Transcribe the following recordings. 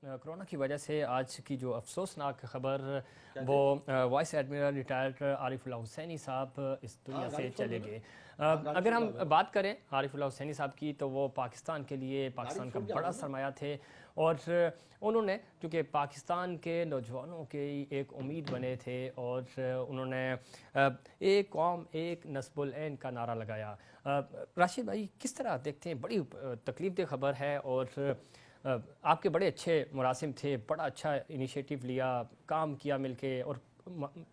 Corona کی وجہ سے آج کی جو افسوسناک خبر وہ وائس ایڈمرل ریٹائرڈ عارف اللہ حسینی صاحب اس دنیا سے چلے گئے. اگر ہم بات کریں عارف اللہ حسینی صاحب کی تو وہ پاکستان کے لیے پاکستان کا بڑا سرمایہ تھے اور انہوں نے چونکہ پاکستان کے نوجوانوں کی ایک امید بنے تھے اور انہوں نے ایک قوم ایک نسب العین کا نعرہ لگایا. راشد بھائی کس طرح دیکھتے ہیں؟ بڑی تکلیف دہ خبر ہے اور آپ کے بڑے اچھے مراسم تھے, بڑا اچھا انیشیٹو لیا, کام کیا مل کے اور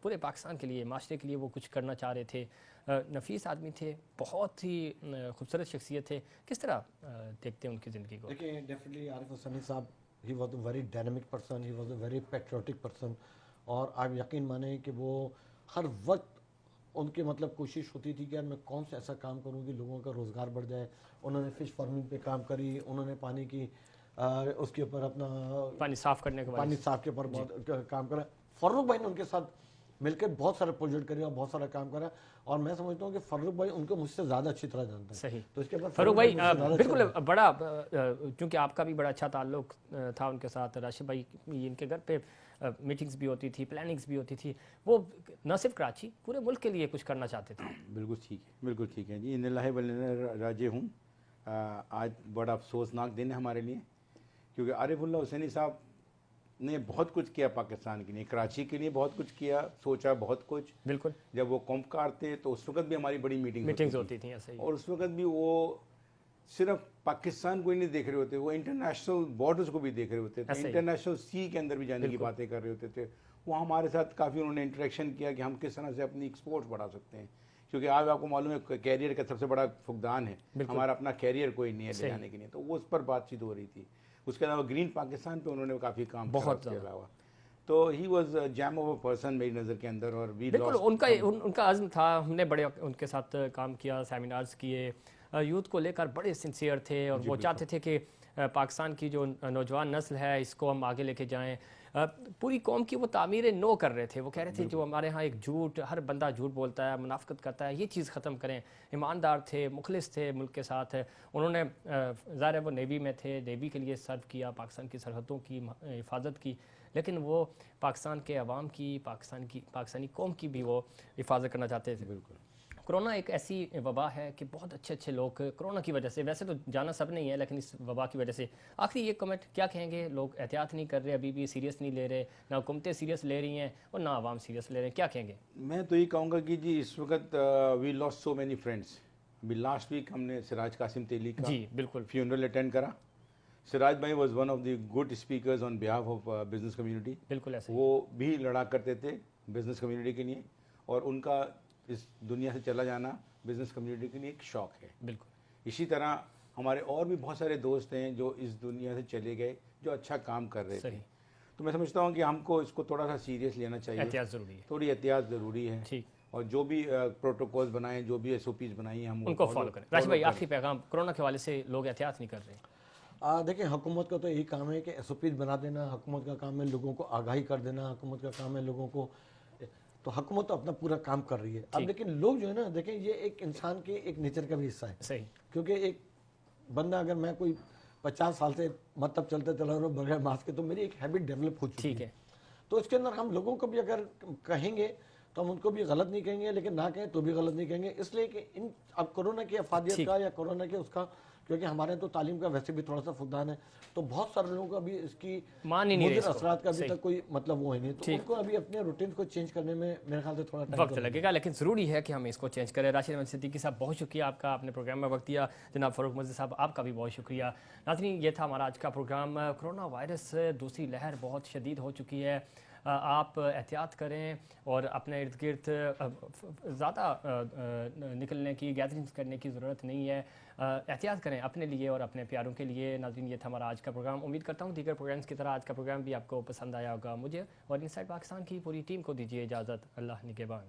پورے پاکستان کے لیے معاشرے کے لیے وہ کچھ کرنا چاہ رہے تھے. نفیس آدمی تھے, بہت ہی خوبصورت شخصیت تھے. کس طرح دیکھتے ہیں ان کی زندگی کو؟ دیکھیں ڈیفینیٹلی عارف حسینی صاحب he was a very dynamic person, he was a very patriotic person, اور آپ یقین مانیں کہ وہ ہر وقت ان کی مطلب کوشش ہوتی تھی کہ یار میں کون سا ایسا کام کروں کہ لوگوں کا روزگار بڑھ جائے. انہوں نے فش فارمنگ پہ کام کری, انہوں نے پانی کی اس کے اوپر اپنا پانی صاف کرنے کے پانی صاف کے اوپر بہت کام کرا. فاروق بھائی نے ان کے ساتھ مل کے بہت سارے پروجیکٹ کرے اور بہت سارا کام کرا, اور میں سمجھتا ہوں کہ فاروق بھائی ان کو مجھ سے زیادہ اچھی طرح جانتا ہے. صحیح. تو اس کے بعد فاروق بھائی بالکل بڑا, چونکہ آپ کا بھی بڑا اچھا تعلق تھا ان کے ساتھ. راشد بھائی ان کے گھر پہ میٹنگز بھی ہوتی تھی, پلاننگز بھی ہوتی تھی. وہ نہ صرف کراچی پورے ملک کے لیے کچھ کرنا چاہتے تھے. بالکل ٹھیک ہے, بالکل ٹھیک ہے جی. ان اللہ و انا راجعون ہوں. آج بڑا افسوسناک دن ہے ہمارے لیے کیونکہ عارف اللہ حسینی صاحب نے بہت کچھ کیا پاکستان کے لیے, کراچی کے لیے بہت کچھ کیا, سوچا بہت کچھ. بالکل. جب وہ قوم کار تھے تو اس وقت بھی ہماری بڑی میٹنگز ہوتی تھیں ایسے ہی, اور اس وقت بھی وہ صرف پاکستان کو ہی نہیں دیکھ رہے ہوتے, وہ انٹرنیشنل بارڈرز کو بھی دیکھ رہے ہوتے تھے, انٹرنیشنل سی کے اندر بھی جانے کی باتیں کر رہے ہوتے تھے. وہ ہمارے ساتھ کافی انہوں نے انٹریکشن کیا کہ ہم کس طرح سے اپنی ایکسپورٹ بڑھا سکتے ہیں, کیونکہ آج آپ کو معلوم ہے کیریئر کا سب سے بڑا فقدان ہے, ہمارا اپنا کیریئر کوئی نہیں ہے لے جانے کے لیے. تو وہ اس پر بات چیت ہو رہی تھی. اس کے علاوہ گرین پاکستان پہ انہوں نے کافی کام کیا اس کے علاوہ. تو he was gem of a person میری نظر کے اندر. اور بالکل ان کا عزم تھا. ہم نے بڑے ان کے ساتھ کام کیا, سیمینارز کیے, یوتھ کو لے کر بڑے سنسیئر تھے اور وہ چاہتے تھے کہ پاکستان کی جو نوجوان نسل ہے اس کو ہم آگے لے کے جائیں. پوری قوم کی وہ تعمیر نو کر رہے تھے. وہ کہہ رہے تھے جو ہمارے ہاں ایک جھوٹ, ہر بندہ جھوٹ بولتا ہے, منافقت کرتا ہے, یہ چیز ختم کریں. ایماندار تھے, مخلص تھے ملک کے ساتھ. انہوں نے ظاہر ہے وہ نیوی میں تھے, نیوی کے لیے سرو کیا, پاکستان کی سرحدوں کی حفاظت کی, لیکن وہ پاکستان کے عوام کی, پاکستانی قوم کی بھی وہ حفاظت کرنا چاہتے تھے. بالکل. کرونا ایک ایسی وبا ہے کہ بہت اچھے اچھے لوگ کرونا کی وجہ سے, ویسے تو جانا سب نہیں ہے لیکن اس وبا کی وجہ سے, آخری یہ کمنٹ کیا کہیں گے؟ لوگ احتیاط نہیں کر رہے, ابھی بھی سیریس نہیں لے رہے, نہ حکومتیں سیریس لے رہی ہیں اور نہ عوام سیریس لے رہے ہیں, کیا کہیں گے؟ میں تو یہ کہوں گا کہ جی اس وقت وی لاسٹ سو مینی فرینڈس. ابھی لاسٹ ویک ہم نے سراج قاسم تیلی کا جی بالکل فیونرل اٹینڈ کرا. سراج بھائی was one of the good speakers on behalf of business community. بالکل ایسے وہ بھی لڑا کرتے تھے بزنس کمیونٹی کے لیے, اور ان کا اس دنیا سے چلا جانا بزنس کمیونٹی کے لیے ایک شوق ہے. بالکل. اسی طرح ہمارے اور بھی بہت سارے دوست ہیں جو اس دنیا سے چلے گئے, جو اچھا کام کر رہے تھے. تو میں سمجھتا ہوں کہ ہم کو اس کو تھوڑا سا سیریس لینا چاہیے, احتیاط ضروری ہے, تھوڑی احتیاط ضروری ہے. ٹھیک. اور جو بھی پروٹوکولز بنائیں, جو بھی ایس او پیز بنائی ہیں, ہم ان کو فالو کریں. راشد بھائی آخری پیغام, کرونا کے حوالے سے لوگ احتیاط نہیں کر رہے. دیکھیں حکومت کا تو یہی کام ہے کہ ایس او پیز بنا دینا, حکومت کا کام ہے لوگوں کو آگاہی کر دینا, حکومت کا کام ہے لوگوں کو, تو حکومت تو اپنا پورا کام کر رہی ہے. اب لیکن لوگ جو ہے نا, دیکھیں یہ ایک انسان کے ایک نیچر کا بھی حصہ ہے. صحیح. کیونکہ ایک بندہ, اگر میں کوئی 50 سال سے مطلب چلتے چلا رہا ہوں بغیر ماسک کے, تو میری ایک ہیبٹ ڈیولپ ہو چکی ہے. تو اس کے اندر ہم لوگوں کو بھی اگر کہیں گے تو ہم ان کو بھی غلط نہیں کہیں گے, لیکن نہ کہیں تو بھی غلط نہیں کہیں گے. اس لیے کہ اب کورونا کی افادیت کا یا کورونا کے اس کا, کیونکہ ہمارے تو تعلیم کا ویسے بھی تھوڑا سا فقدان ہے, تو بہت سارے لوگوں کو ابھی اس کی مضر اثرات کا ابھی تک کوئی مطلب وہ ہے نہیں. تو ان کو ابھی اپنے روٹین کو چینج کرنے میں میرے خیال سے تھوڑا وقت لگے گا, لیکن ضروری ہے کہ ہم اس کو چینج کریں. راشد احمد صدیقی صاحب بہت شکریہ آپ کا, آپ نے پروگرام میں وقت دیا. جناب فاروق مزید صاحب آپ کا بھی بہت شکریہ. ناظرین یہ تھا ہمارا آج کا پروگرام. کرونا وائرس دوسری لہر بہت شدید ہو چکی ہے, آپ احتیاط کریں اور اپنے ارد گرد زیادہ نکلنے کی, گیدرنگز کرنے کی ضرورت نہیں ہے. احتیاط کریں اپنے لیے اور اپنے پیاروں کے لیے. ناظرین یہ تھا ہمارا آج کا پروگرام. امید کرتا ہوں دیگر پروگرامز کی طرح آج کا پروگرام بھی آپ کو پسند آیا ہوگا. مجھے اور انسائیڈ پاکستان کی پوری ٹیم کو دیجیے اجازت. اللہ نگہبان.